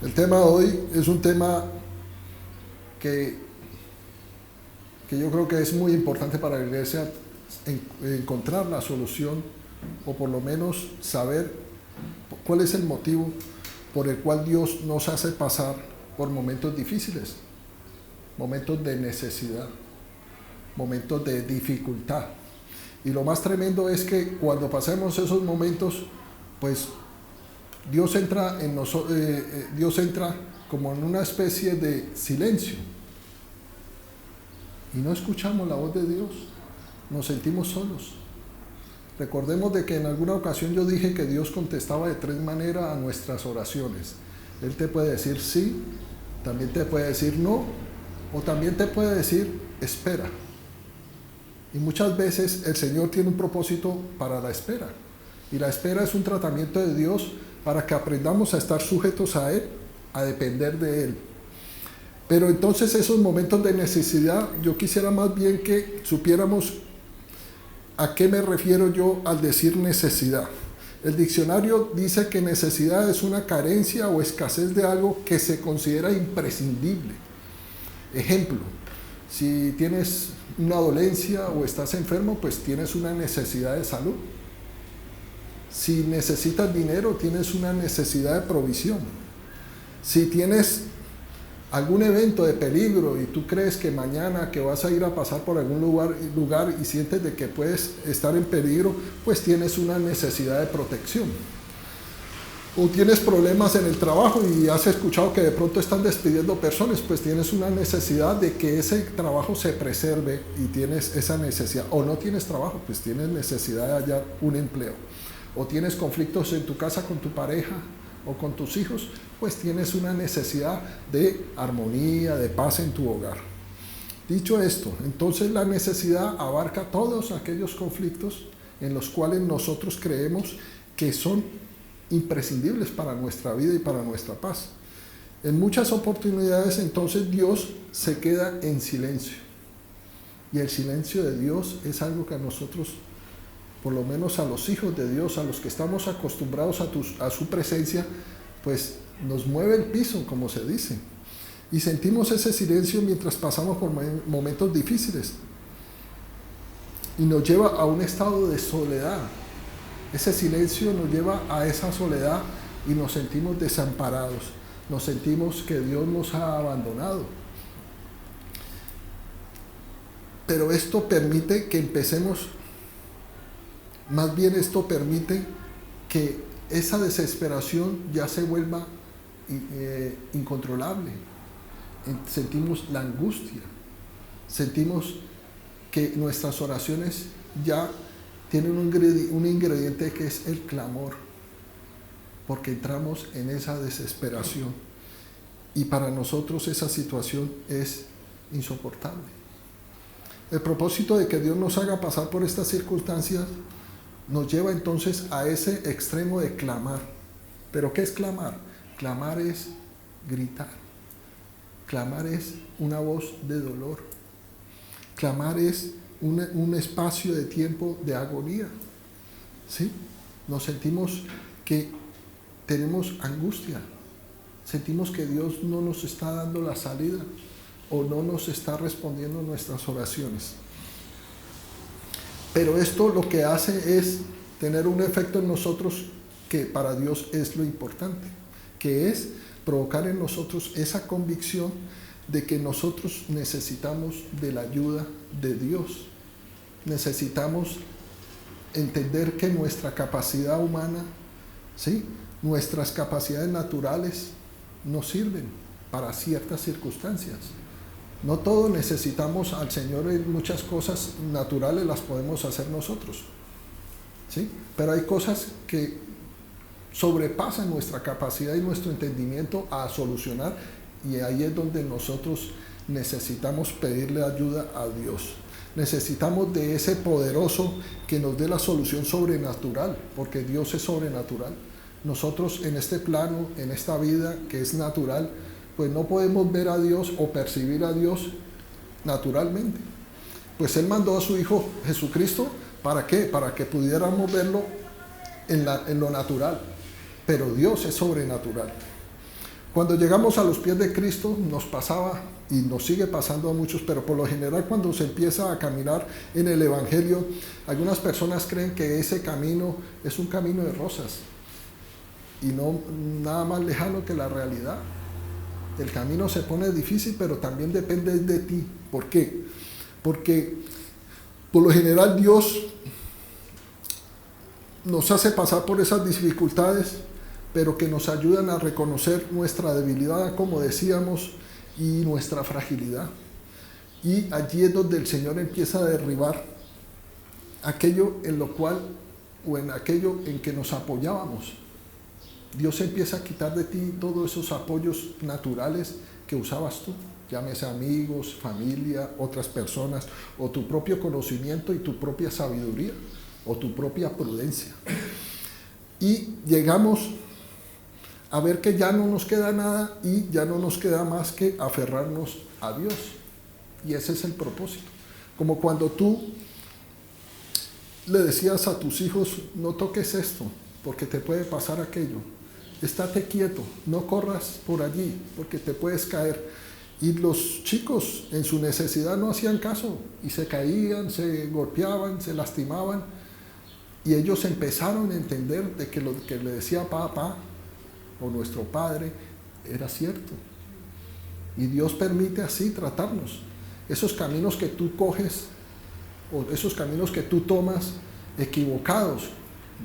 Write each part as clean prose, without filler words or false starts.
El tema de hoy es un tema que, que yo creo que es muy importante para la iglesia encontrar la solución o por lo menos saber cuál es el motivo por el cual Dios nos hace pasar por momentos difíciles, momentos de necesidad, momentos de dificultad. Y lo más tremendo es que cuando pasemos esos momentos, pues Dios entra en nosotros, Dios entra como en una especie de silencio y no escuchamos la voz de Dios, nos sentimos solos. Recordemos de que en alguna ocasión yo dije que Dios contestaba de tres maneras a nuestras oraciones. Él te puede decir sí, también te puede decir no, o también te puede decir espera. Y muchas veces el Señor tiene un propósito para la espera. Y la espera es un tratamiento de Dios para que aprendamos a estar sujetos a Él, a depender de Él. Pero entonces esos momentos de necesidad, yo quisiera más bien que supiéramos a qué me refiero yo al decir necesidad. El diccionario dice que necesidad es una carencia o escasez de algo que se considera imprescindible. Ejemplo, si tienes una dolencia o estás enfermo, pues tienes una necesidad de salud. Si necesitas dinero, tienes una necesidad de provisión. Si tienes algún evento de peligro y tú crees que mañana que vas a ir a pasar por algún lugar y sientes de que puedes estar en peligro, pues tienes una necesidad de protección. O tienes problemas en el trabajo y has escuchado que de pronto están despidiendo personas, pues tienes una necesidad de que ese trabajo se preserve y tienes esa necesidad. O no tienes trabajo, pues tienes necesidad de hallar un empleo. O tienes conflictos en tu casa con tu pareja o con tus hijos, pues tienes una necesidad de armonía, de paz en tu hogar. Dicho esto, entonces la necesidad abarca todos aquellos conflictos en los cuales nosotros creemos que son imprescindibles para nuestra vida y para nuestra paz. En muchas oportunidades entonces Dios se queda en silencio. Y el silencio de Dios es algo que a nosotros, por lo menos a los hijos de Dios, a los que estamos acostumbrados a su presencia, pues nos mueve el piso, como se dice. Y sentimos ese silencio mientras pasamos por momentos difíciles. Y nos lleva a un estado de soledad. Ese silencio nos lleva a esa soledad y nos sentimos desamparados. Nos sentimos que Dios nos ha abandonado. Pero esto permite que empecemos, más bien esto permite que esa desesperación ya se vuelva incontrolable. Sentimos la angustia, sentimos que nuestras oraciones ya tienen un ingrediente que es el clamor, porque entramos en esa desesperación y para nosotros esa situación es insoportable. El propósito de que Dios nos haga pasar por estas circunstancias nos lleva entonces a ese extremo de clamar. ¿Pero qué es clamar? Clamar es gritar. Clamar es una voz de dolor. Clamar es un espacio de tiempo de agonía. ¿Sí? Nos sentimos que tenemos angustia. Sentimos que Dios no nos está dando la salida o no nos está respondiendo nuestras oraciones. Pero esto lo que hace es tener un efecto en nosotros que para Dios es lo importante, que es provocar en nosotros esa convicción de que nosotros necesitamos de la ayuda de Dios. Necesitamos entender que nuestra capacidad humana, ¿sí?, nuestras capacidades naturales no sirven para ciertas circunstancias. No todo necesitamos al Señor, en muchas cosas naturales las podemos hacer nosotros, ¿sí? Pero hay cosas que sobrepasan nuestra capacidad y nuestro entendimiento a solucionar, y ahí es donde nosotros necesitamos pedirle ayuda a Dios. Necesitamos de ese poderoso que nos dé la solución sobrenatural, porque Dios es sobrenatural. Nosotros en este plano, en esta vida que es natural, pues no podemos ver a Dios o percibir a Dios naturalmente. Pues Él mandó a su Hijo Jesucristo, ¿para qué? Para que pudiéramos verlo en lo natural. Pero Dios es sobrenatural. Cuando llegamos a los pies de Cristo nos pasaba y nos sigue pasando a muchos, pero por lo general cuando se empieza a caminar en el Evangelio, algunas personas creen que ese camino es un camino de rosas y no nada más lejano que la realidad. El camino se pone difícil, pero también depende de ti. ¿Por qué? Porque por lo general Dios nos hace pasar por esas dificultades, pero que nos ayudan a reconocer nuestra debilidad, como decíamos, y nuestra fragilidad. Y allí es donde el Señor empieza a derribar aquello en lo cual, o en aquello en que nos apoyábamos. Dios empieza a quitar de ti todos esos apoyos naturales que usabas tú, llámese amigos, familia, otras personas, o tu propio conocimiento y tu propia sabiduría, o tu propia prudencia. Y llegamos a ver que ya no nos queda nada y ya no nos queda más que aferrarnos a Dios. Y ese es el propósito. Como cuando tú le decías a tus hijos, no toques esto, porque te puede pasar aquello. Estate quieto, no corras por allí, porque te puedes caer. Y los chicos en su necesidad no hacían caso, y se caían, se golpeaban, se lastimaban. Y ellos empezaron a entender de que lo que le decía papá, o nuestro Padre, era cierto. Y Dios permite así tratarnos. Esos caminos que tú coges, o esos caminos que tú tomas equivocados,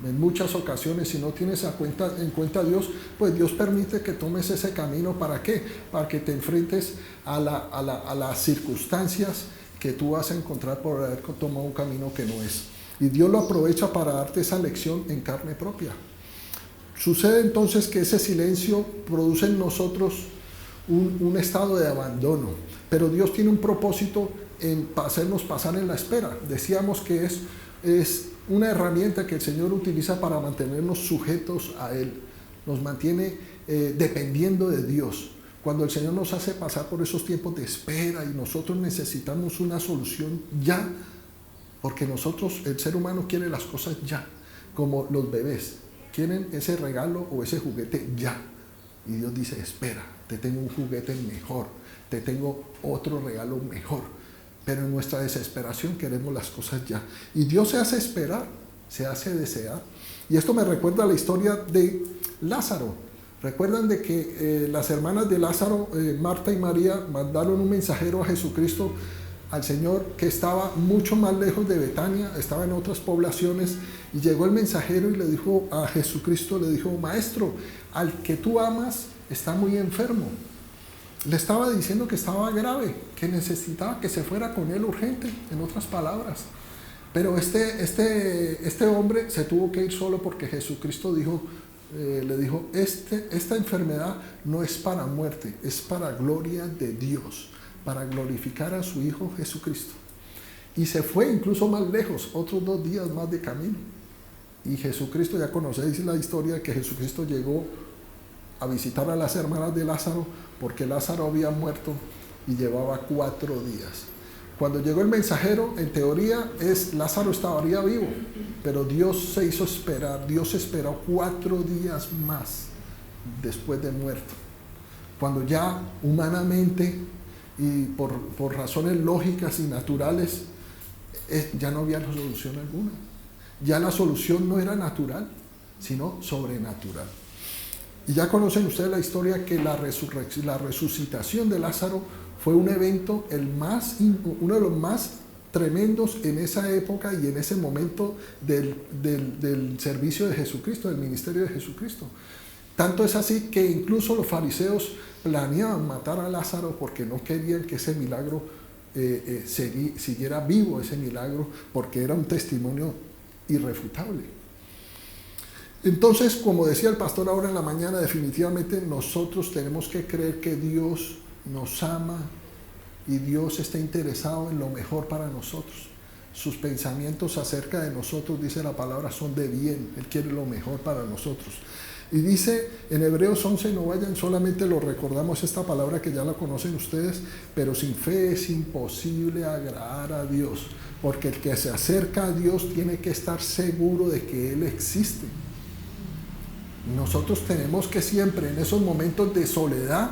en muchas ocasiones, si no tienes en cuenta a Dios, pues Dios permite que tomes ese camino. ¿Para qué? Para que te enfrentes a las circunstancias que tú vas a encontrar por haber tomado un camino que no es. Y Dios lo aprovecha para darte esa lección en carne propia. Sucede entonces que ese silencio produce en nosotros un estado de abandono, pero Dios tiene un propósito en hacernos pasar en la espera. Decíamos que es una herramienta que el Señor utiliza para mantenernos sujetos a Él, nos mantiene dependiendo de Dios. Cuando el Señor nos hace pasar por esos tiempos de espera y nosotros necesitamos una solución ya, porque nosotros, el ser humano, quiere las cosas ya, como los bebés. Quieren ese regalo o ese juguete ya. Y Dios dice, espera, te tengo un juguete mejor, te tengo otro regalo mejor. Pero en nuestra desesperación queremos las cosas ya. Y Dios se hace esperar, se hace desear. Y esto me recuerda a la historia de Lázaro. Recuerdan de que las hermanas de Lázaro, Marta y María, mandaron un mensajero a Jesucristo, al Señor, que estaba mucho más lejos de Betania, estaba en otras poblaciones, y llegó el mensajero y le dijo a Jesucristo, le dijo, maestro, al que tú amas está muy enfermo. Le estaba diciendo que estaba grave, que necesitaba que se fuera con él urgente, en otras palabras. Pero este hombre se tuvo que ir solo porque Jesucristo le dijo, esta enfermedad no es para muerte, es para gloria de Dios, para glorificar a su Hijo Jesucristo. Y se fue incluso más lejos, otros 2 días más de camino. Y Jesucristo, ya conocéis la historia de que Jesucristo llegó a visitar a las hermanas de Lázaro, porque Lázaro había muerto y llevaba 4 días. Cuando llegó el mensajero, en teoría Lázaro estaría vivo, pero Dios se hizo esperar. Dios esperó 4 días más después de muerto, cuando ya humanamente y por razones lógicas y naturales ya no había solución alguna. Ya la solución no era natural, sino sobrenatural. Y ya conocen ustedes la historia que la resucitación de Lázaro fue un evento uno de los más tremendos en esa época y en ese momento del servicio de Jesucristo, del ministerio de Jesucristo. Tanto es así que incluso los fariseos planeaban matar a Lázaro porque no querían que ese milagro siguiera vivo, ese milagro, porque era un testimonio irrefutable. Entonces, como decía el pastor ahora en la mañana, definitivamente nosotros tenemos que creer que Dios nos ama y Dios está interesado en lo mejor para nosotros. Sus pensamientos acerca de nosotros, dice la palabra, son de bien. Él quiere lo mejor para nosotros. Y dice en Hebreos 11, no vayan, solamente lo recordamos esta palabra que ya la conocen ustedes, pero sin fe es imposible agradar a Dios, porque el que se acerca a Dios tiene que estar seguro de que Él existe. Nosotros tenemos que siempre, en esos momentos de soledad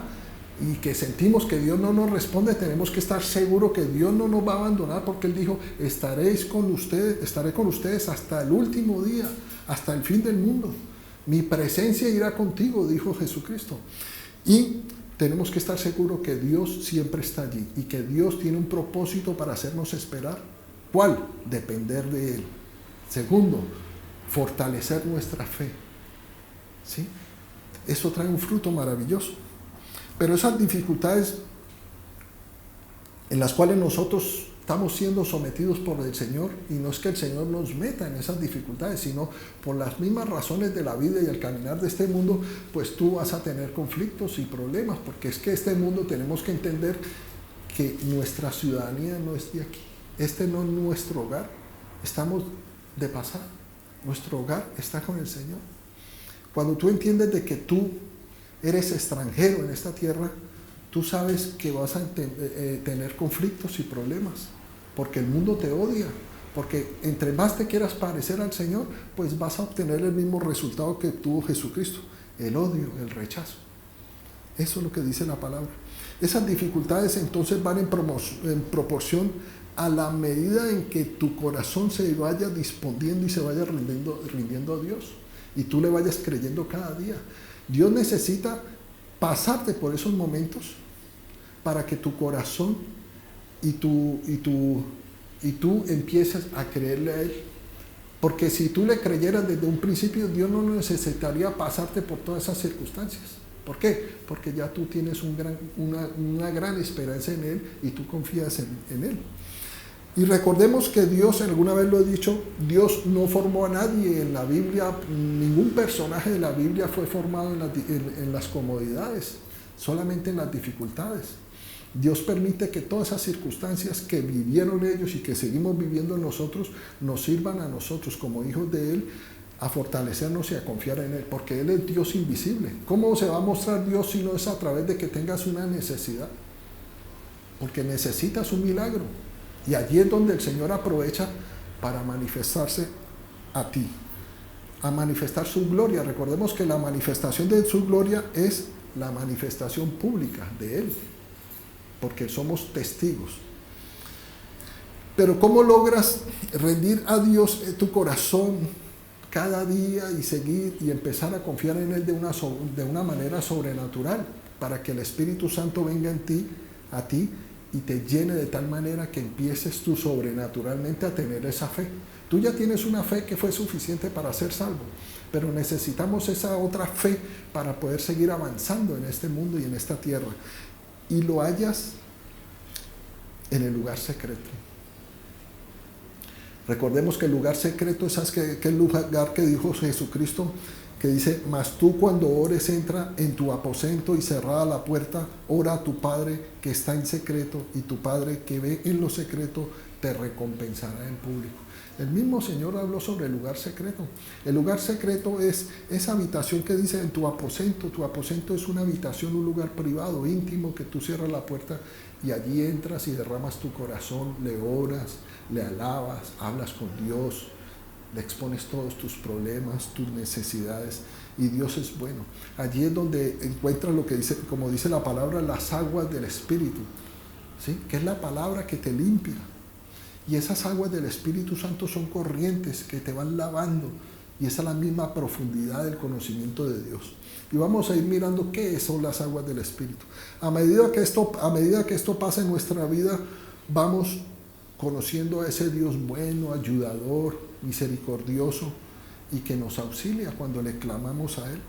y que sentimos que Dios no nos responde, tenemos que estar seguros que Dios no nos va a abandonar, porque Él dijo, estaré con ustedes hasta el último día, hasta el fin del mundo. Mi presencia irá contigo, dijo Jesucristo. Y tenemos que estar seguros que Dios siempre está allí y que Dios tiene un propósito para hacernos esperar. ¿Cuál? Depender de Él. Segundo, fortalecer nuestra fe. ¿Sí? Eso trae un fruto maravilloso. Pero esas dificultades en las cuales nosotros estamos siendo sometidos por el Señor, y no es que el Señor nos meta en esas dificultades, sino por las mismas razones de la vida y el caminar de este mundo, pues tú vas a tener conflictos y problemas, porque es que este mundo tenemos que entender que nuestra ciudadanía no es de aquí. Este no es nuestro hogar, estamos de pasada. Nuestro hogar está con el Señor. Cuando tú entiendes de que tú eres extranjero en esta tierra, tú sabes que vas a tener conflictos y problemas, porque el mundo te odia, porque entre más te quieras parecer al Señor, pues vas a obtener el mismo resultado que tuvo Jesucristo, el odio, el rechazo. Eso es lo que dice la palabra. Esas dificultades entonces van en proporción a la medida en que tu corazón se vaya disponiendo y se vaya rindiendo a Dios, y tú le vayas creyendo cada día. Dios necesita pasarte por esos momentos para que tu corazón y tú empieces a creerle a Él. Porque si tú le creyeras desde un principio, Dios no necesitaría pasarte por todas esas circunstancias. ¿Por qué? Porque ya tú tienes una gran esperanza en Él y tú confías en Él. Y recordemos que Dios, alguna vez lo he dicho, Dios no formó a nadie en la Biblia, ningún personaje de la Biblia fue formado en las comodidades, solamente en las dificultades. Dios permite que todas esas circunstancias que vivieron ellos y que seguimos viviendo nosotros, nos sirvan a nosotros como hijos de Él, a fortalecernos y a confiar en Él, porque Él es Dios invisible. ¿Cómo se va a mostrar Dios si no es a través de que tengas una necesidad? Porque necesitas un milagro. Y allí es donde el Señor aprovecha para manifestarse a ti, a manifestar su gloria. Recordemos que la manifestación de su gloria es la manifestación pública de Él, porque somos testigos. Pero ¿cómo logras rendir a Dios tu corazón cada día y seguir y empezar a confiar en Él de una manera sobrenatural, para que el Espíritu Santo venga a ti y te llene de tal manera que empieces tú sobrenaturalmente a tener esa fe? Tú ya tienes una fe que fue suficiente para ser salvo, pero necesitamos esa otra fe para poder seguir avanzando en este mundo y en esta tierra. Y lo hallas en el lugar secreto. Recordemos que el lugar secreto es aquel lugar que dijo Jesucristo, que dice, mas tú cuando ores entra en tu aposento y cerrada la puerta, ora a tu Padre que está en secreto, y tu Padre que ve en lo secreto te recompensará en público. El mismo Señor habló sobre el lugar secreto. El lugar secreto es esa habitación que dice en tu aposento. Tu aposento es una habitación, un lugar privado, íntimo, que tú cierras la puerta y allí entras y derramas tu corazón, le oras, le alabas, hablas con Dios, le expones todos tus problemas, tus necesidades, y Dios es bueno. Allí es donde encuentras lo que dice, como dice la palabra, las aguas del Espíritu, ¿sí? Que es la palabra que te limpia. Y esas aguas del Espíritu Santo son corrientes que te van lavando, y esa es la misma profundidad del conocimiento de Dios. Y vamos a ir mirando qué son las aguas del Espíritu. A medida que esto pasa en nuestra vida, vamos conociendo a ese Dios bueno, ayudador, misericordioso, y que nos auxilia cuando le clamamos a Él.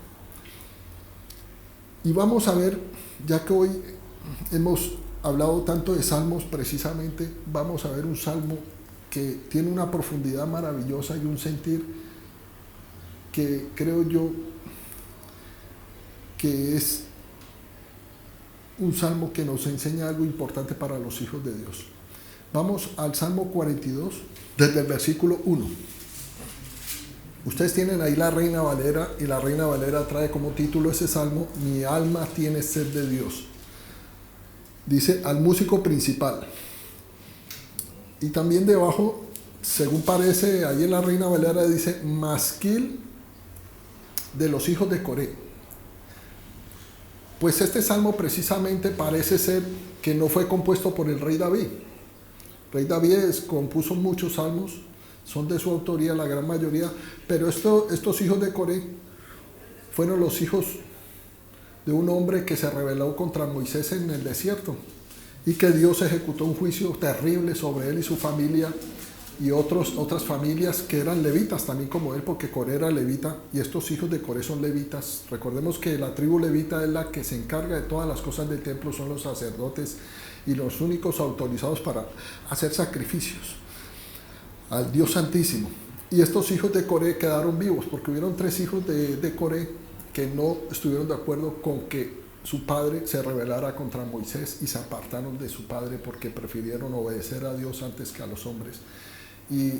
Y vamos a ver, ya que hoy hemos hablado tanto de salmos, precisamente vamos a ver un salmo que tiene una profundidad maravillosa y un sentir que creo yo que es un salmo que nos enseña algo importante para los hijos de Dios. Vamos al Salmo 42, desde el versículo 1. Ustedes tienen ahí la Reina Valera, y la Reina Valera trae como título ese salmo, Mi alma tiene sed de Dios. Dice, al músico principal. Y también debajo, según parece, ahí en la Reina Valera dice, masquil de los hijos de Coré. Pues este salmo precisamente parece ser que no fue compuesto por el rey David. El rey David compuso muchos salmos, son de su autoría la gran mayoría, pero estos hijos de Coré fueron los hijos de un hombre que se rebeló contra Moisés en el desierto y que Dios ejecutó un juicio terrible sobre él y su familia y otras familias que eran levitas también como él, porque Coré era levita y estos hijos de Coré son levitas. Recordemos que la tribu levita es la que se encarga de todas las cosas del templo, son los sacerdotes y los únicos autorizados para hacer sacrificios al Dios Santísimo. Y estos hijos de Coré quedaron vivos porque hubieron 3 hijos de Coré que no estuvieron de acuerdo con que su padre se rebelara contra Moisés y se apartaron de su padre porque prefirieron obedecer a Dios antes que a los hombres. Y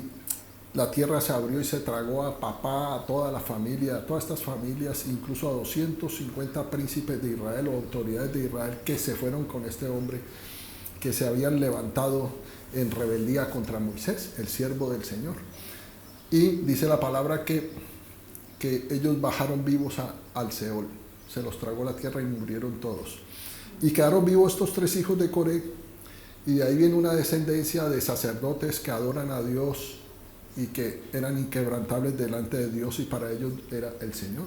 la tierra se abrió y se tragó a papá, a toda la familia, a todas estas familias, incluso a 250 príncipes de Israel o autoridades de Israel que se fueron con este hombre, que se habían levantado en rebeldía contra Moisés, el siervo del Señor. Y dice la palabra que ellos bajaron vivos al Seol, se los tragó la tierra y murieron todos. Y quedaron vivos estos 3 hijos de Coré, y de ahí viene una descendencia de sacerdotes que adoran a Dios y que eran inquebrantables delante de Dios y para ellos era el Señor.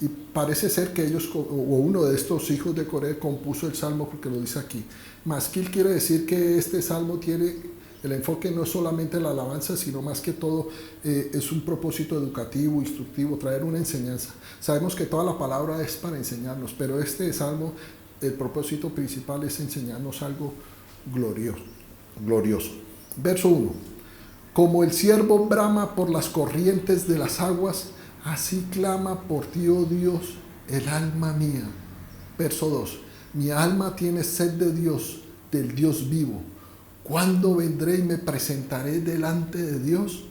Y parece ser que ellos, o uno de estos hijos de Coré, compuso el salmo porque lo dice aquí. Masquil quiere decir que este salmo tiene el enfoque no es solamente la alabanza, sino más que todo es un propósito educativo, instructivo, traer una enseñanza. Sabemos que toda la palabra es para enseñarnos, pero este salmo, el propósito principal es enseñarnos algo glorioso. Verso 1. Como el ciervo brama por las corrientes de las aguas, así clama por ti, oh Dios, el alma mía. Verso 2. Mi alma tiene sed de Dios, del Dios vivo. ¿Cuándo vendré y me presentaré delante de Dios?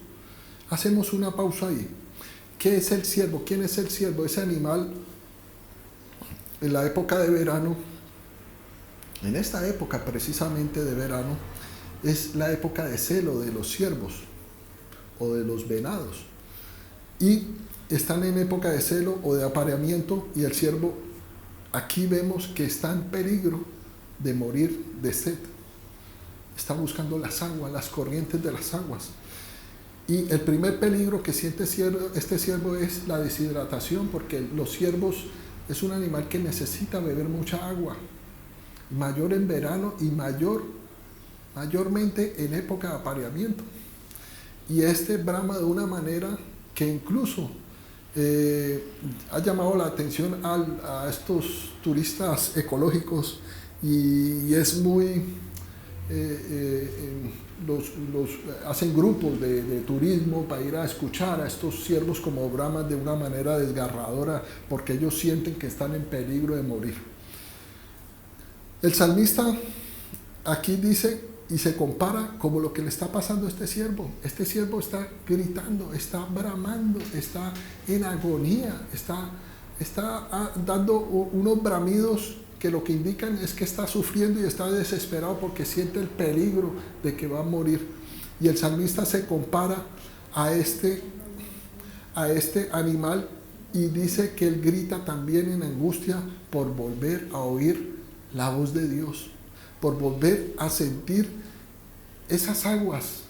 Hacemos una pausa ahí. ¿Qué es el ciervo? ¿Quién es el ciervo? Ese animal, en la época de verano, en esta época precisamente de verano, es la época de celo de los ciervos o de los venados. Y están en época de celo o de apareamiento y el ciervo, aquí vemos que está en peligro de morir de sed. Está buscando las aguas, las corrientes de las aguas. Y el primer peligro que siente este ciervo es la deshidratación, porque los ciervos es un animal que necesita beber mucha agua, mayor en verano y mayormente en época de apareamiento. Y este brama de una manera que incluso ha llamado la atención a estos turistas ecológicos y es muy... hacen grupos de turismo para ir a escuchar a estos ciervos como braman de una manera desgarradora porque ellos sienten que están en peligro de morir. El salmista aquí dice y se compara como lo que le está pasando a este ciervo. Este ciervo está gritando, está bramando, está en agonía, está dando unos bramidos que lo que indican es que está sufriendo y está desesperado porque siente el peligro de que va a morir. Y el salmista se compara a este animal y dice que él grita también en angustia por volver a oír la voz de Dios, por volver a sentir esas aguas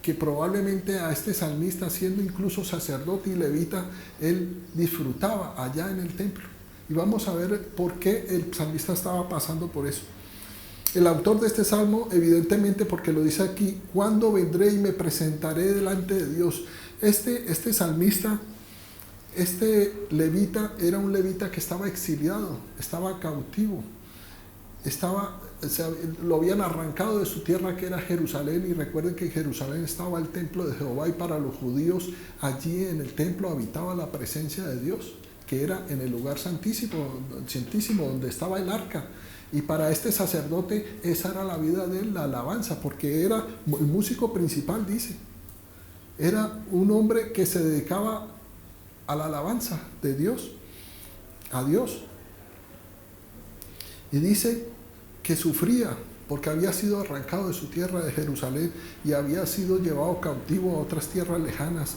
que probablemente a este salmista, siendo incluso sacerdote y levita, él disfrutaba allá en el templo. Y vamos a ver por qué el salmista estaba pasando por eso. El autor de este salmo, evidentemente, porque lo dice aquí, ¿cuándo vendré y me presentaré delante de Dios? Este salmista, este levita, era un levita que estaba exiliado, estaba cautivo, lo habían arrancado de su tierra que era Jerusalén, y recuerden que en Jerusalén estaba el templo de Jehová y para los judíos allí en el templo habitaba la presencia de Dios, que era en el lugar santísimo donde estaba el arca. Y para este sacerdote esa era la vida de él, la alabanza, porque era el músico principal, dice. Era un hombre que se dedicaba a la alabanza de Dios, a Dios. Y dice que sufría porque había sido arrancado de su tierra de Jerusalén y había sido llevado cautivo a otras tierras lejanas.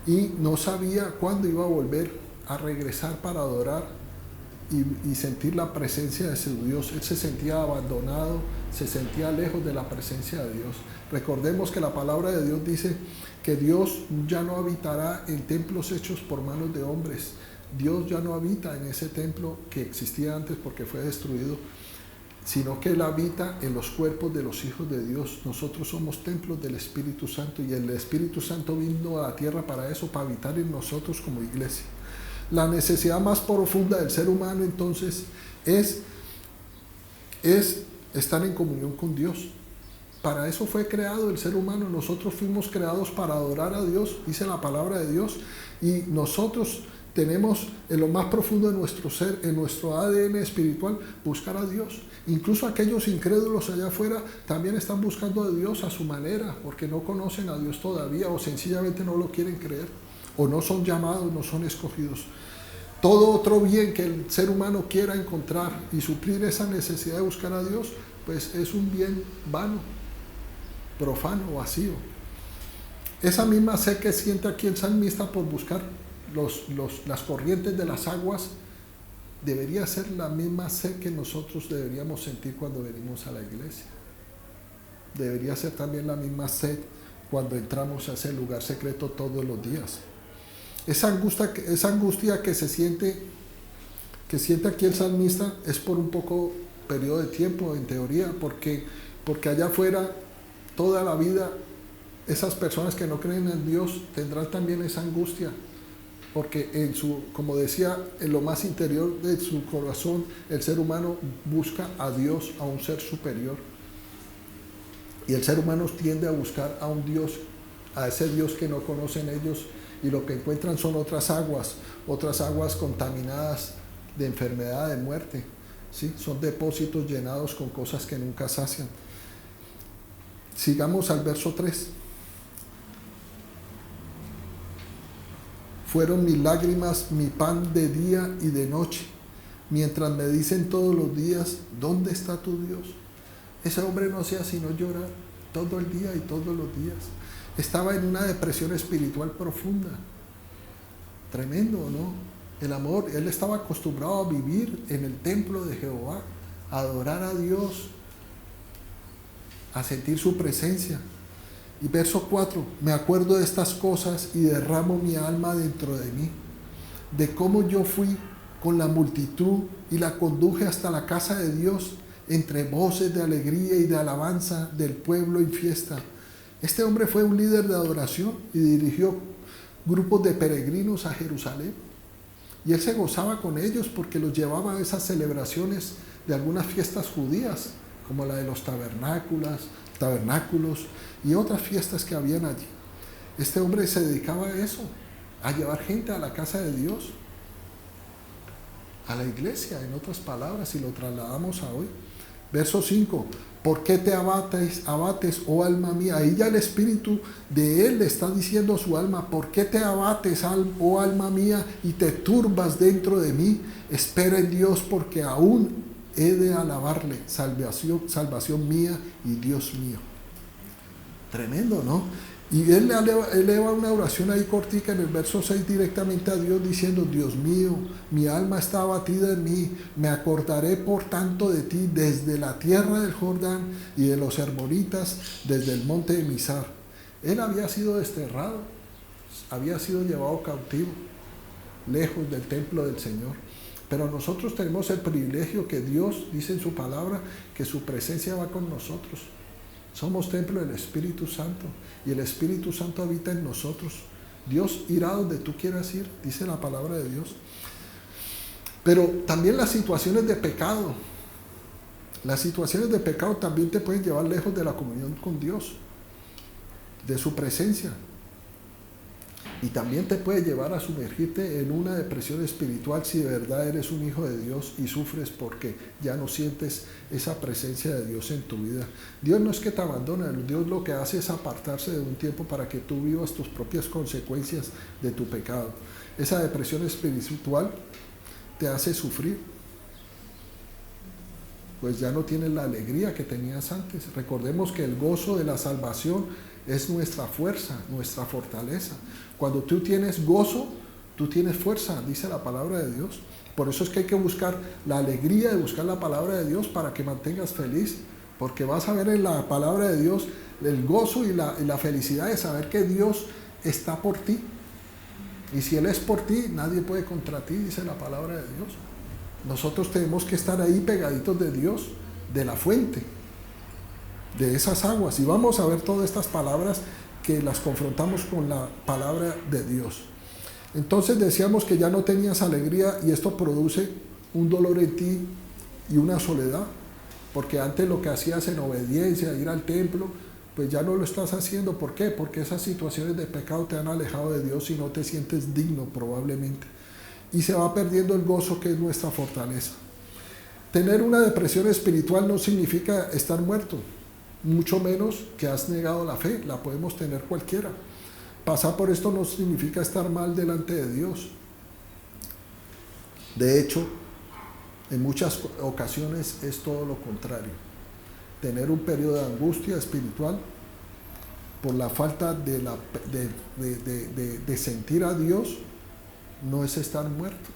y no sabía cuándo iba a volver a regresar para adorar y sentir la presencia de su Dios. Él se sentía abandonado, se sentía lejos de la presencia de Dios. Recordemos que la palabra de Dios dice que Dios ya no habitará en templos hechos por manos de hombres. Dios ya no habita en ese templo que existía antes porque fue destruido, sino que Él habita en los cuerpos de los hijos de Dios. Nosotros somos templos del Espíritu Santo y el Espíritu Santo vino a la tierra para eso, para habitar en nosotros como iglesia. La necesidad más profunda del ser humano entonces es estar en comunión con Dios. Para eso fue creado el ser humano. Nosotros fuimos creados para adorar a Dios, dice la palabra de Dios, y nosotros tenemos en lo más profundo de nuestro ser, en nuestro ADN espiritual, buscar a Dios. Incluso aquellos incrédulos allá afuera también están buscando a Dios a su manera, porque no conocen a Dios todavía o sencillamente no lo quieren creer, o no son llamados, no son escogidos. Todo otro bien que el ser humano quiera encontrar y suplir esa necesidad de buscar a Dios, pues es un bien vano, profano, vacío. Esa misma sed que siente aquí el salmista por buscar las corrientes de las aguas, debería ser la misma sed que nosotros deberíamos sentir cuando venimos a la iglesia. Debería ser también la misma sed cuando entramos a ese lugar secreto todos los días. Esa angustia que siente aquí el salmista es por un poco periodo de tiempo, en teoría, porque allá afuera toda la vida esas personas que no creen en Dios tendrán también esa angustia, porque como decía, en lo más interior de su corazón el ser humano busca a Dios, a un ser superior, y el ser humano tiende a buscar a un Dios, a ese Dios que no conocen ellos, y lo que encuentran son otras aguas contaminadas de enfermedad, de muerte, ¿sí? Son depósitos llenados con cosas que nunca sacian. Sigamos al verso 3. Fueron mis lágrimas mi pan de día y de noche, mientras me dicen todos los días, ¿dónde está tu Dios? Ese hombre no hacía sino llorar todo el día y todos los días. Estaba en una depresión espiritual profunda. Tremendo, ¿no? El amor, él estaba acostumbrado a vivir en el templo de Jehová, a adorar a Dios, a sentir su presencia. Y verso 4, me acuerdo de estas cosas y derramo mi alma dentro de mí, de cómo yo fui con la multitud y la conduje hasta la casa de Dios, entre voces de alegría y de alabanza del pueblo en fiesta. Este hombre fue un líder de adoración y dirigió grupos de peregrinos a Jerusalén. Y él se gozaba con ellos porque los llevaba a esas celebraciones de algunas fiestas judías, como la de los tabernáculos y otras fiestas que habían allí. Este hombre se dedicaba a eso, a llevar gente a la casa de Dios, a la iglesia, en otras palabras, si lo trasladamos a hoy. Verso 5, ¿por qué te abates, oh alma mía? Ahí ya el espíritu de él le está diciendo a su alma, ¿por qué te abates, oh alma mía, y te turbas dentro de mí? Espera en Dios, porque aún he de alabarle, salvación mía y Dios mío. Tremendo, ¿no? Y él eleva una oración ahí cortica en el verso 6 directamente a Dios diciendo, Dios mío, mi alma está abatida en mí, me acordaré por tanto de ti desde la tierra del Jordán y de los hermonitas, desde el monte de Mizar. Él había sido desterrado, había sido llevado cautivo, lejos del templo del Señor. Pero nosotros tenemos el privilegio que Dios dice en su palabra que su presencia va con nosotros. Somos templo del Espíritu Santo y el Espíritu Santo habita en nosotros. Dios irá donde tú quieras ir, dice la palabra de Dios. Pero también las situaciones de pecado también te pueden llevar lejos de la comunión con Dios, de su presencia. Y también te puede llevar a sumergirte en una depresión espiritual si de verdad eres un hijo de Dios y sufres porque ya no sientes esa presencia de Dios en tu vida. Dios no es que te abandone, Dios lo que hace es apartarse de un tiempo para que tú vivas tus propias consecuencias de tu pecado. Esa depresión espiritual te hace sufrir, pues ya no tienes la alegría que tenías antes. Recordemos que el gozo de la salvación es nuestra fuerza, nuestra fortaleza. Cuando tú tienes gozo, tú tienes fuerza, dice la palabra de Dios. Por eso es que hay que buscar la alegría de buscar la palabra de Dios para que mantengas feliz, porque vas a ver en la palabra de Dios el gozo y la felicidad de saber que Dios está por ti. Y si Él es por ti, nadie puede contra ti, dice la palabra de Dios. Nosotros tenemos que estar ahí pegaditos de Dios, de la fuente, de esas aguas. Y vamos a ver todas estas palabras que las confrontamos con la palabra de Dios. Entonces decíamos que ya no tenías alegría y esto produce un dolor en ti y una soledad, porque antes lo que hacías en obediencia, ir al templo, pues ya no lo estás haciendo. ¿Por qué? Porque esas situaciones de pecado te han alejado de Dios y no te sientes digno probablemente. Y se va perdiendo el gozo que es nuestra fortaleza. Tener una depresión espiritual no significa estar muerto, mucho menos que has negado la fe, la podemos tener cualquiera. Pasar por esto no significa estar mal delante de Dios. De hecho, en muchas ocasiones es todo lo contrario. Tener un periodo de angustia espiritual por la falta de sentir a Dios no es estar muerto.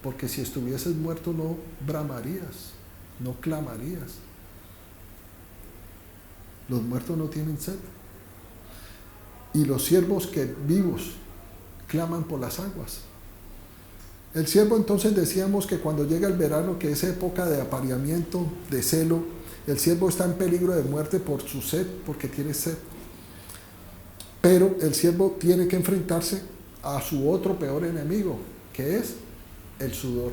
Porque si estuvieses muerto no bramarías, no clamarías. Los muertos no tienen sed. Y los siervos que vivos claman por las aguas. El siervo, entonces decíamos que cuando llega el verano, que es época de apareamiento, de celo, el siervo está en peligro de muerte por su sed, porque tiene sed. Pero el siervo tiene que enfrentarse a su otro peor enemigo, que es el sudor.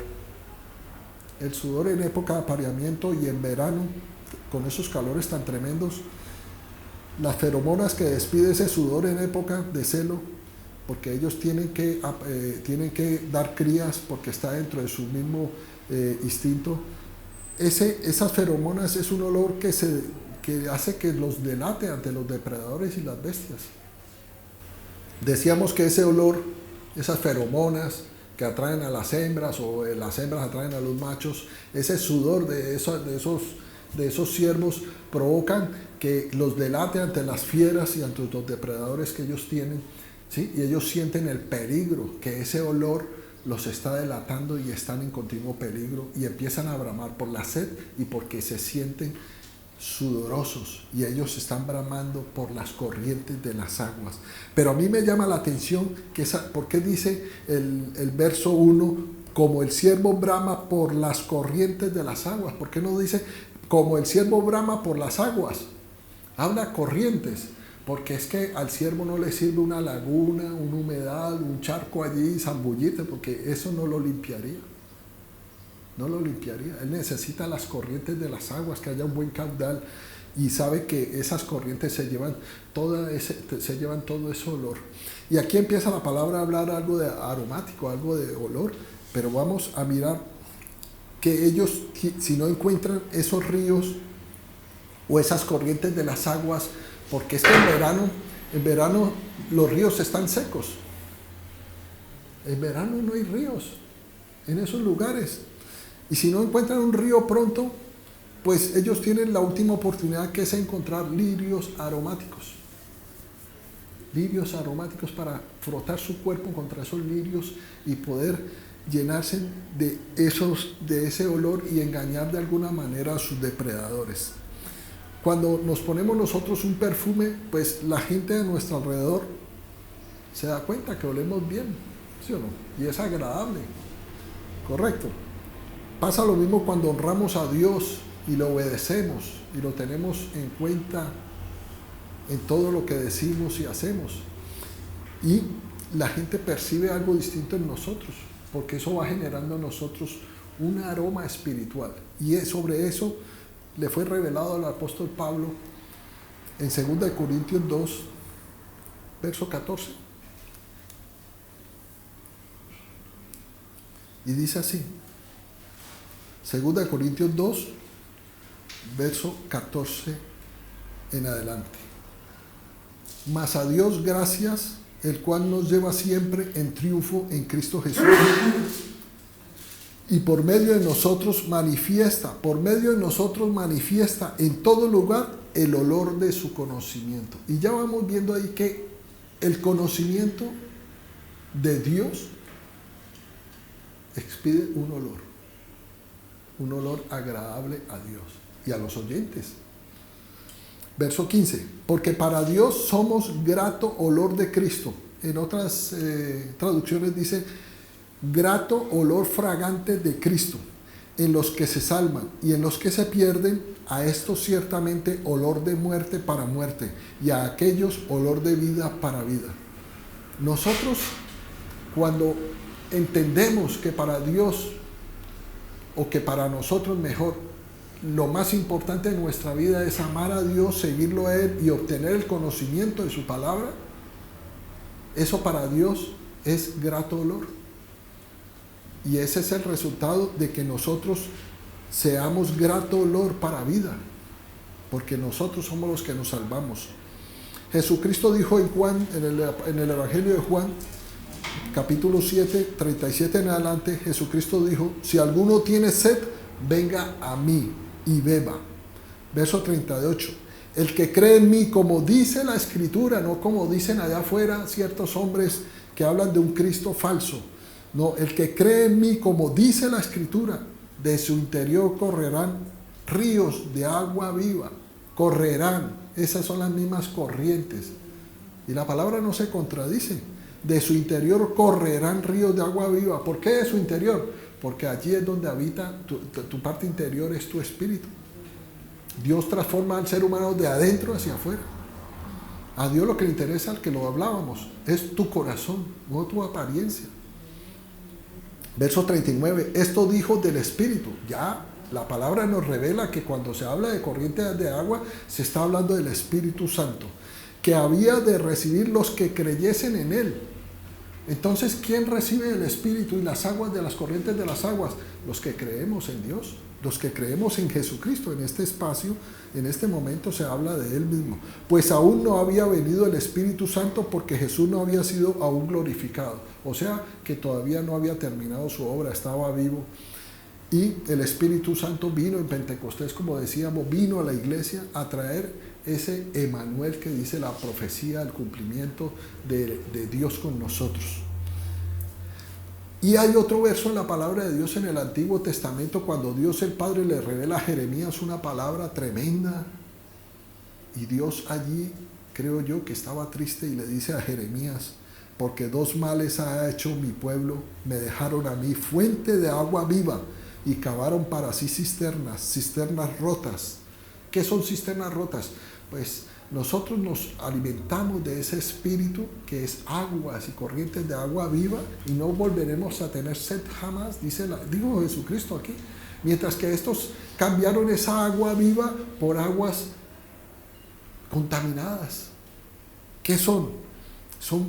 El sudor en época de apareamiento y en verano, con esos calores tan tremendos, las feromonas que despide ese sudor en época de celo, porque ellos tienen que dar crías, porque está dentro de su mismo instinto. Esas feromonas es un olor que hace que los delate ante los depredadores y las bestias. Decíamos que ese olor, esas feromonas que atraen a las hembras o las hembras atraen a los machos, ese sudor de esos ciervos provocan que los delate ante las fieras y ante los depredadores que ellos tienen, ¿sí? Y ellos sienten el peligro, que ese olor los está delatando y están en continuo peligro y empiezan a bramar por la sed y porque se sienten sudorosos y ellos están bramando por las corrientes de las aguas. Pero a mí me llama la atención ¿por qué dice el verso 1 como el siervo brama por las corrientes de las aguas? ¿Por qué no dice como el siervo brama por las aguas? Habla corrientes, porque es que al siervo no le sirve una laguna, un humedal, un charco allí, zambullite, porque eso no lo limpiaría. No lo limpiaría. Él necesita las corrientes de las aguas, que haya un buen caudal, y sabe que esas corrientes se llevan todo ese olor. Y aquí empieza la palabra a hablar algo de aromático, algo de olor, pero vamos a mirar que ellos, si no encuentran esos ríos o esas corrientes de las aguas, porque es que en verano los ríos están secos. En verano no hay ríos en esos lugares. Y si no encuentran un río pronto, pues ellos tienen la última oportunidad, que es encontrar lirios aromáticos. Lirios aromáticos para frotar su cuerpo contra esos lirios y poder llenarse de ese olor y engañar de alguna manera a sus depredadores. Cuando nos ponemos nosotros un perfume, pues la gente de nuestro alrededor se da cuenta que olemos bien, ¿sí o no? Y es agradable, correcto. Pasa lo mismo cuando honramos a Dios y lo obedecemos y lo tenemos en cuenta en todo lo que decimos y hacemos. Y la gente percibe algo distinto en nosotros, porque eso va generando en nosotros un aroma espiritual. Y sobre eso le fue revelado al apóstol Pablo en 2 Corintios 2, verso 14. Y dice así, 2 Corintios 2, verso 14 en adelante. Mas a Dios gracias, el cual nos lleva siempre en triunfo en Cristo Jesús. y por medio de nosotros manifiesta en todo lugar el olor de su conocimiento. Y ya vamos viendo ahí que el conocimiento de Dios expide un olor agradable a Dios y a los oyentes. Verso 15, porque para Dios somos grato olor de Cristo. En otras traducciones dice, grato olor fragante de Cristo, en los que se salvan y en los que se pierden, a estos ciertamente olor de muerte para muerte, y a aquellos olor de vida para vida. Nosotros, cuando entendemos que para Dios, o que para nosotros mejor, lo más importante de nuestra vida es amar a Dios, seguirlo a Él y obtener el conocimiento de su palabra, eso para Dios es grato olor. Y ese es el resultado de que nosotros seamos grato olor para vida, porque nosotros somos los que nos salvamos. Jesucristo dijo en Juan, en el Evangelio de Juan, capítulo 7, 37 en adelante, Jesucristo dijo, si alguno tiene sed, venga a mí y beba. Verso 38, el que cree en mí, como dice la Escritura, no como dicen allá afuera ciertos hombres que hablan de un Cristo falso. No, el que cree en mí, como dice la Escritura, de su interior correrán ríos de agua viva. Correrán, esas son las mismas corrientes. Y la palabra no se contradice. De su interior correrán ríos de agua viva. ¿Por qué de su interior? Porque allí es donde habita tu parte interior, es tu espíritu. Dios transforma al ser humano de adentro hacia afuera. A Dios lo que le interesa, al que lo hablábamos, es tu corazón, no tu apariencia. Verso 39, esto dijo del Espíritu. Ya la palabra nos revela que cuando se habla de corrientes de agua, se está hablando del Espíritu Santo, que había de recibir los que creyesen en Él. Entonces, ¿quién recibe el Espíritu y las aguas de las corrientes de las aguas? Los que creemos en Dios, los que creemos en Jesucristo. En este espacio, en este momento se habla de Él mismo. Pues aún no había venido el Espíritu Santo porque Jesús no había sido aún glorificado. O sea, que todavía no había terminado su obra, estaba vivo. Y el Espíritu Santo vino en Pentecostés, como decíamos, vino a la iglesia a traer ese Emanuel que dice la profecía, el cumplimiento de Dios con nosotros. Y hay otro verso en la palabra de Dios en el Antiguo Testamento, cuando Dios el Padre le revela a Jeremías una palabra tremenda, y Dios allí, creo yo, que estaba triste y le dice a Jeremías, porque dos males ha hecho mi pueblo, me dejaron a mí fuente de agua viva, y cavaron para sí cisternas rotas. ¿Qué son cisternas rotas? Pues nosotros nos alimentamos de ese espíritu que es aguas y corrientes de agua viva y no volveremos a tener sed jamás, dijo Jesucristo aquí. Mientras que estos cambiaron esa agua viva por aguas contaminadas. ¿Qué son? Son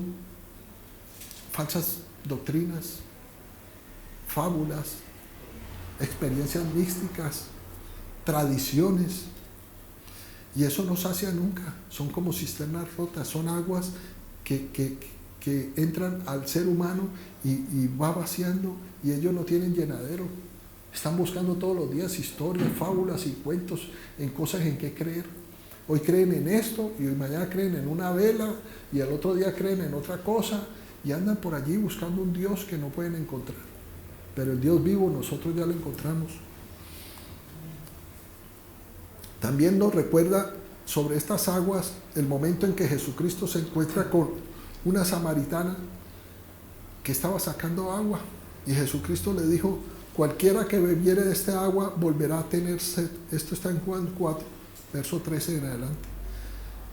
falsas doctrinas, fábulas, experiencias místicas, tradiciones. Y eso no sacia nunca, son como cisternas rotas, son aguas que entran al ser humano y va vaciando y ellos no tienen llenadero. Están buscando todos los días historias, fábulas y cuentos en cosas en que creer. Hoy creen en esto y hoy mañana creen en una vela y el otro día creen en otra cosa y andan por allí buscando un Dios que no pueden encontrar. Pero el Dios vivo nosotros ya lo encontramos. También nos recuerda sobre estas aguas el momento en que Jesucristo se encuentra con una samaritana que estaba sacando agua. Y Jesucristo le dijo, cualquiera que bebiere de esta agua volverá a tener sed. Esto está en Juan 4, verso 13 en adelante.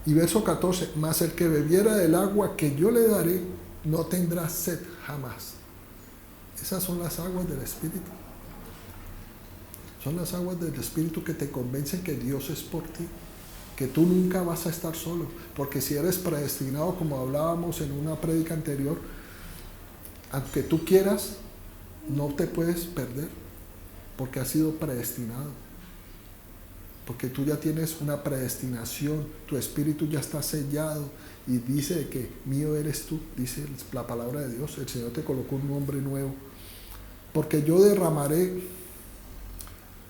Y verso 14, mas el que bebiera del agua que yo le daré, no tendrá sed jamás. Esas son las aguas del Espíritu. Son las aguas del Espíritu que te convencen que Dios es por ti, que tú nunca vas a estar solo, porque si eres predestinado, como hablábamos en una prédica anterior, aunque tú quieras, no te puedes perder, porque has sido predestinado, porque tú ya tienes una predestinación, tu espíritu ya está sellado, y dice que mío eres tú, dice la palabra de Dios, el Señor te colocó un nombre nuevo. porque yo derramaré,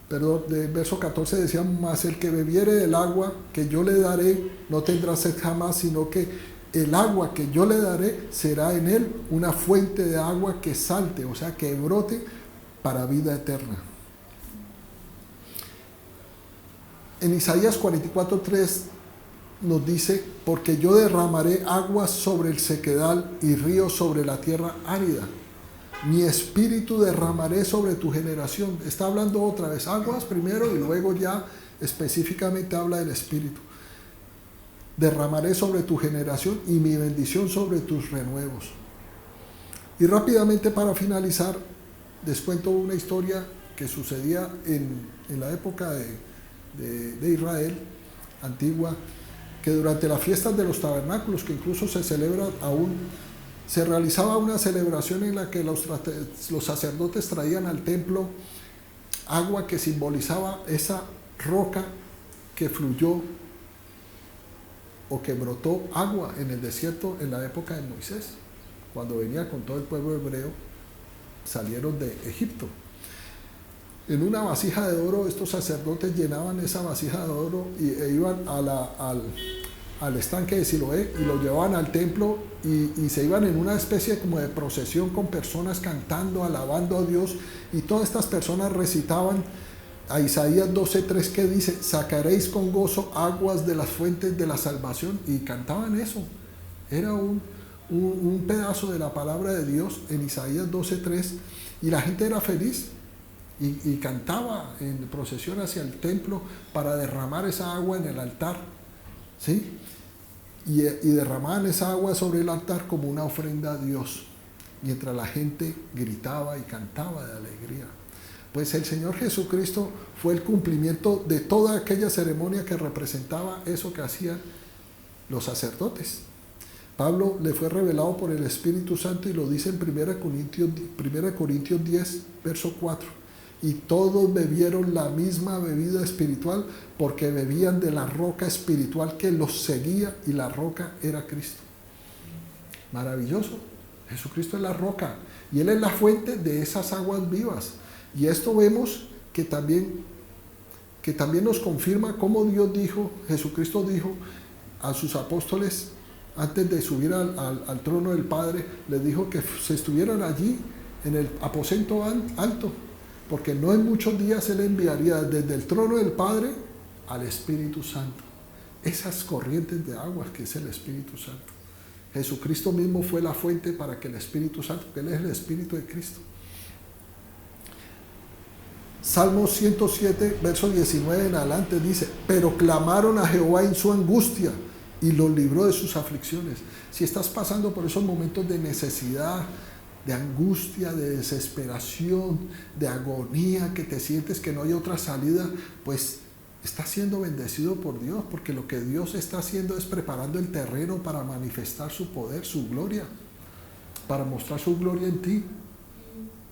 perdón, del verso 14 decía, mas el que bebiere del agua que yo le daré no tendrá sed jamás, sino que el agua que yo le daré será en él una fuente de agua que salte, o sea, que brote para vida eterna. En Isaías 44:3 nos dice, porque yo derramaré aguas sobre el sequedal y ríos sobre la tierra árida. Mi espíritu derramaré sobre tu generación. Está hablando otra vez, aguas primero y luego ya específicamente habla del espíritu. Derramaré sobre tu generación y mi bendición sobre tus renuevos. Y rápidamente para finalizar, les cuento una historia que sucedía en la época de Israel antigua, que durante las fiestas de los tabernáculos, que incluso se celebra aún, se realizaba una celebración en la que los sacerdotes traían al templo agua que simbolizaba esa roca que fluyó o que brotó agua en el desierto en la época de Moisés, cuando venía con todo el pueblo hebreo, salieron de Egipto. En una vasija de oro, estos sacerdotes llenaban esa vasija de oro e iban al estanque de Siloé y lo llevaban al templo y se iban en una especie como de procesión con personas cantando, alabando a Dios, y todas estas personas recitaban a Isaías 12:3 que dice, sacaréis con gozo aguas de las fuentes de la salvación, y cantaban eso. Era un pedazo de la palabra de Dios en Isaías 12:3, y la gente era feliz y cantaba en procesión hacia el templo para derramar esa agua en el altar, ¿sí? Y derramaban esa agua sobre el altar como una ofrenda a Dios, mientras la gente gritaba y cantaba de alegría. Pues el Señor Jesucristo fue el cumplimiento de toda aquella ceremonia que representaba eso que hacían los sacerdotes. Pablo le fue revelado por el Espíritu Santo y lo dice en 1 Corintios 10, verso 4. Y todos bebieron la misma bebida espiritual porque bebían de la roca espiritual que los seguía, y la roca era Cristo. Maravilloso. Jesucristo es la roca y Él es la fuente de esas aguas vivas. Y esto vemos que también nos confirma cómo Dios dijo, Jesucristo dijo a sus apóstoles antes de subir al trono del Padre, les dijo que se estuvieran allí en el aposento alto, porque no en muchos días Él enviaría desde el trono del Padre al Espíritu Santo, esas corrientes de aguas que es el Espíritu Santo. Jesucristo mismo fue la fuente para que el Espíritu Santo, que Él es el Espíritu de Cristo. Salmo 107, verso 19 en adelante dice, pero clamaron a Jehová en su angustia y los libró de sus aflicciones. Si estás pasando por esos momentos de necesidad, de angustia, de desesperación, de agonía, que te sientes que no hay otra salida, pues estás siendo bendecido por Dios, porque lo que Dios está haciendo es preparando el terreno para manifestar su poder, su gloria, para mostrar su gloria en ti.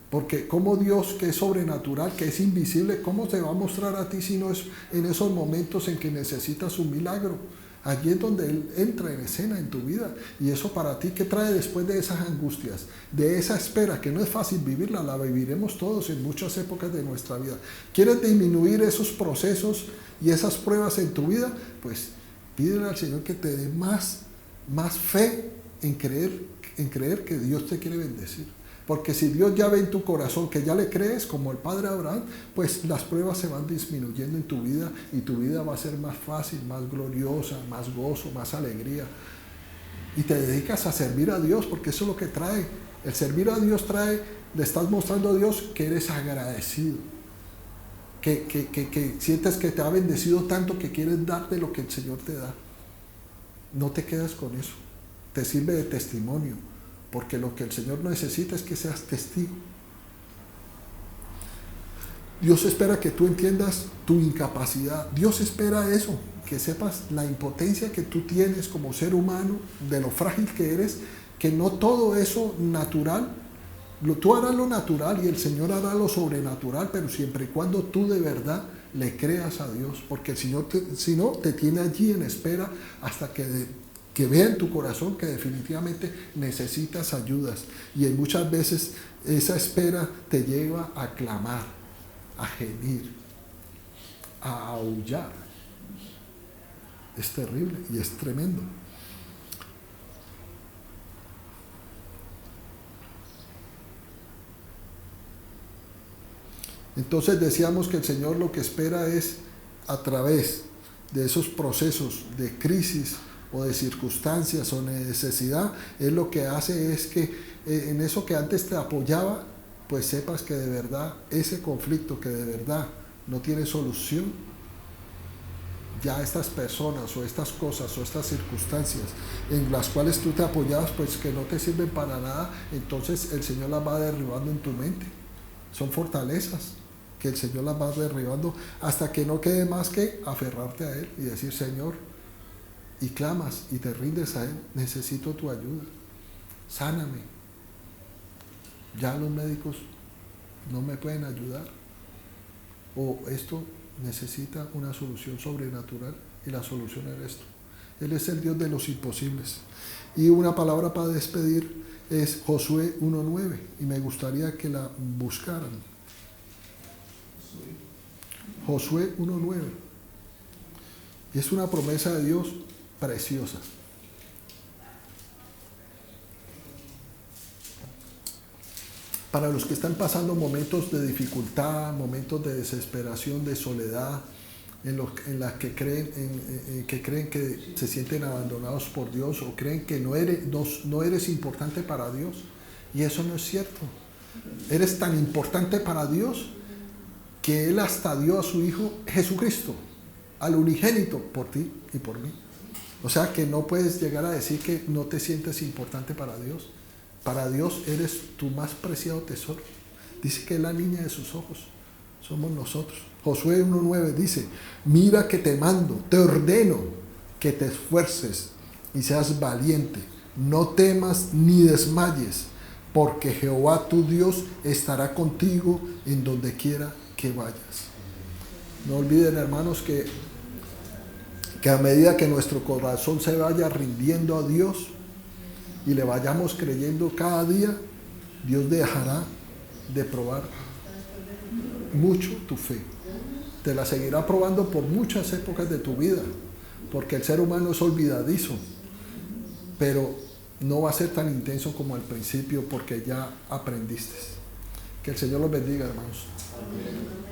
Porque como Dios, que es sobrenatural, que es invisible, ¿cómo te va a mostrar a ti si no es en esos momentos en que necesitas un milagro? Allí es donde Él entra en escena en tu vida. Y eso para ti, ¿qué trae después de esas angustias? De esa espera, que no es fácil vivirla, la viviremos todos en muchas épocas de nuestra vida. ¿Quieres disminuir esos procesos y esas pruebas en tu vida? Pues pídele al Señor que te dé más fe en creer que Dios te quiere bendecir. Porque si Dios ya ve en tu corazón que ya le crees, como el Padre Abraham, pues las pruebas se van disminuyendo en tu vida y tu vida va a ser más fácil, más gloriosa, más gozo, más alegría. Y te dedicas a servir a Dios, porque eso es lo que trae. El servir a Dios trae, le estás mostrando a Dios que eres agradecido, que sientes que te ha bendecido tanto que quieres darte lo que el Señor te da. No te quedas con eso, te sirve de testimonio. Porque lo que el Señor necesita es que seas testigo. Dios espera que tú entiendas tu incapacidad. Dios espera eso, que sepas la impotencia que tú tienes como ser humano, de lo frágil que eres, que no todo eso natural, tú harás lo natural y el Señor hará lo sobrenatural, pero siempre y cuando tú de verdad le creas a Dios, porque el Señor si no, te tiene allí en espera hasta que vea en tu corazón que definitivamente necesitas ayudas. Y muchas veces Esa espera te lleva a clamar, a gemir, a aullar. Es terrible y es tremendo. Entonces decíamos que el Señor lo que espera es, a través de esos procesos de crisis o de circunstancias o necesidad, Él lo que hace es que en eso que antes te apoyaba, pues sepas que de verdad ese conflicto que de verdad no tiene solución, ya estas personas o estas cosas o estas circunstancias en las cuales tú te apoyabas, pues que no te sirven para nada, entonces el Señor las va derribando en tu mente. Son fortalezas que el Señor las va derribando hasta que no quede más que aferrarte a Él y decir, Señor, y clamas y te rindes a Él, necesito tu ayuda, sáname. Ya los médicos no me pueden ayudar, o esto necesita una solución sobrenatural y la solución es esto. Él es el Dios de los imposibles. Y una palabra para despedir es Josué 1:9 y me gustaría que la buscaran. Josué 1:9. Y es una promesa de Dios preciosa. Para los que están pasando momentos de dificultad, momentos de desesperación, de soledad, en las que creen que se sienten abandonados por Dios o creen que no eres importante para Dios. Y eso no es cierto. Eres tan importante para Dios que Él hasta dio a su Hijo Jesucristo, al unigénito, por ti y por mí. O sea que no puedes llegar a decir que no te sientes importante para Dios. Para Dios eres tu más preciado tesoro. Dice que es la niña de sus ojos. Somos nosotros. Josué 1:9 dice, mira que te mando, te ordeno que te esfuerces y seas valiente. No temas ni desmayes, porque Jehová tu Dios estará contigo en donde quiera que vayas. No olviden, hermanos, que a medida que nuestro corazón se vaya rindiendo a Dios y le vayamos creyendo cada día, Dios dejará de probar mucho tu fe. Te la seguirá probando por muchas épocas de tu vida, porque el ser humano es olvidadizo, pero no va a ser tan intenso como al principio porque ya aprendiste. Que el Señor los bendiga, hermanos. Amén.